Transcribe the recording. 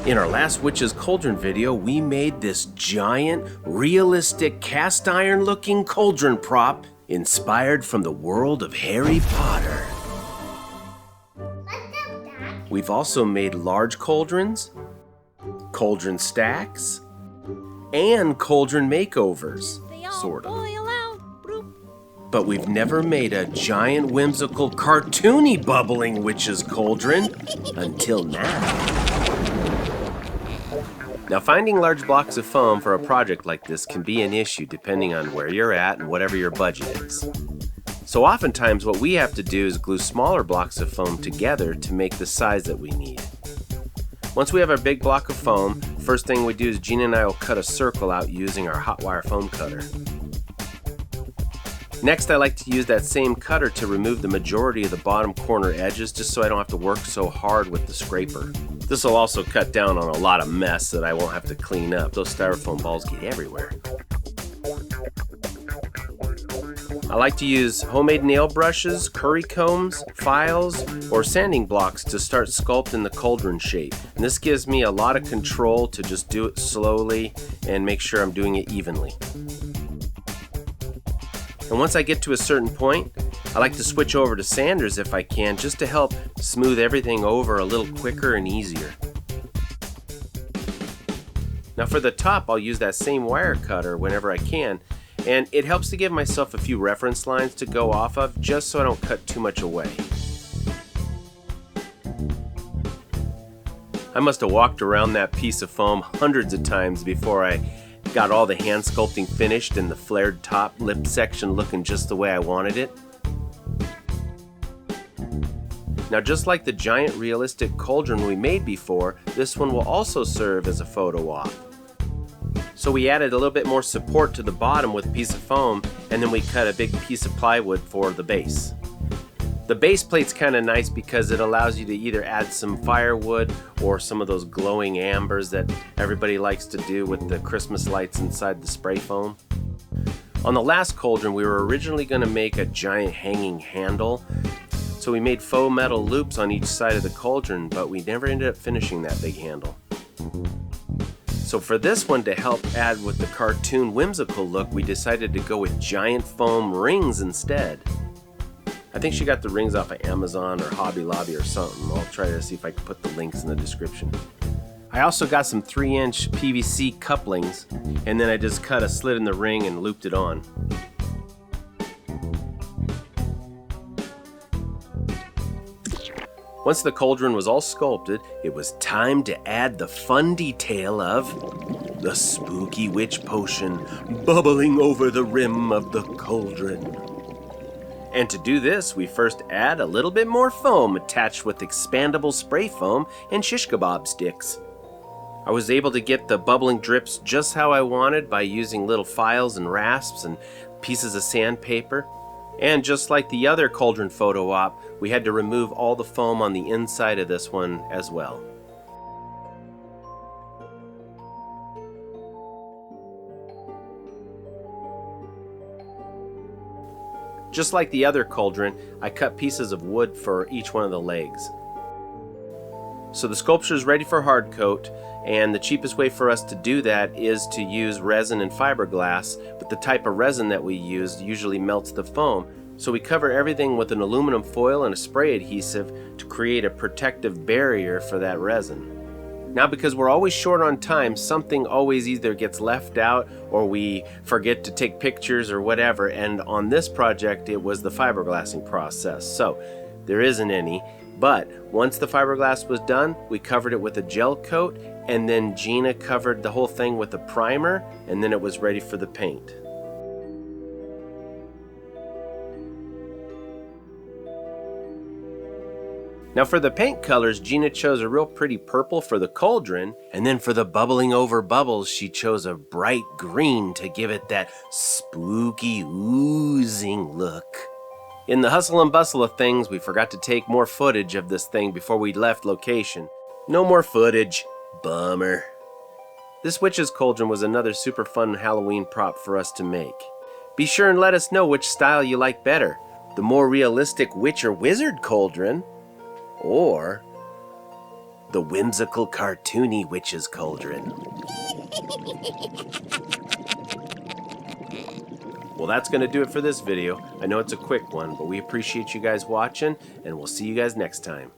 In our last Witch's Cauldron video, we made this giant, realistic, cast iron looking cauldron prop inspired from the world of Harry Potter. We've also made large cauldrons, cauldron stacks, and cauldron makeovers, sort of. But we've never made a giant, whimsical, cartoony bubbling witch's cauldron until now. Now, finding large blocks of foam for a project like this can be an issue depending on where you're at and whatever your budget is. So oftentimes what we have to do is glue smaller blocks of foam together to make the size that we need. Once we have our big block of foam, first thing we do is Gina and I will cut a circle out using our hot wire foam cutter. Next, I like to use that same cutter to remove the majority of the bottom corner edges just so I don't have to work so hard with the scraper. This will also cut down on a lot of mess that I won't have to clean up. Those styrofoam balls get everywhere. I like to use homemade nail brushes, curry combs, files, or sanding blocks to start sculpting the cauldron shape. And this gives me a lot of control to just do it slowly and make sure I'm doing it evenly. And once I get to a certain point, I like to switch over to sanders if I can, just to help smooth everything over a little quicker and easier. Now for the top, I'll use that same wire cutter whenever I can, and it helps to give myself a few reference lines to go off of, just so I don't cut too much away. I must have walked around that piece of foam hundreds of times before I got all the hand sculpting finished and the flared top lip section looking just the way I wanted it. Now, just like the giant realistic cauldron we made before, this one will also serve as a photo op. So we added a little bit more support to the bottom with a piece of foam, and then we cut a big piece of plywood for the base. The base plate's kind of nice because it allows you to either add some firewood or some of those glowing ambers that everybody likes to do with the Christmas lights inside the spray foam. On the last cauldron, we were originally going to make a giant hanging handle, so we made faux metal loops on each side of the cauldron, but we never ended up finishing that big handle. So for this one, to help add with the cartoon whimsical look, we decided to go with giant foam rings instead. I think she got the rings off of Amazon or Hobby Lobby or something. I'll try to see if I can put the links in the description. I also got some 3-inch PVC couplings, and then I just cut a slit in the ring and looped it on. Once the cauldron was all sculpted, it was time to add the fun detail of the spooky witch potion bubbling over the rim of the cauldron. And to do this, we first add a little bit more foam attached with expandable spray foam and shish kebab sticks. I was able to get the bubbling drips just how I wanted by using little files and rasps and pieces of sandpaper. And just like the other cauldron photo op, we had to remove all the foam on the inside of this one as well. Just like the other cauldron, I cut pieces of wood for each one of the legs. So the sculpture is ready for hard coat, and the cheapest way for us to do that is to use resin and fiberglass, but the type of resin that we use usually melts the foam. So we cover everything with an aluminum foil and a spray adhesive to create a protective barrier for that resin. Now, because we're always short on time, something always either gets left out or we forget to take pictures or whatever, and on this project it was the fiberglassing process, so there isn't any. But once the fiberglass was done, we covered it with a gel coat, and then Gina covered the whole thing with a primer, and then it was ready for the paint. Now for the paint colors, Gina chose a real pretty purple for the cauldron, and then for the bubbling over bubbles, she chose a bright green to give it that spooky oozing look. In the hustle and bustle of things, we forgot to take more footage of this thing before we left location. No more footage. Bummer. This witch's cauldron was another super fun Halloween prop for us to make. Be sure and let us know which style you like better. The more realistic witch or wizard cauldron, or The whimsical cartoony witch's cauldron. Well, that's going to do it for this video. I know it's a quick one, but we appreciate you guys watching, and we'll see you guys next time.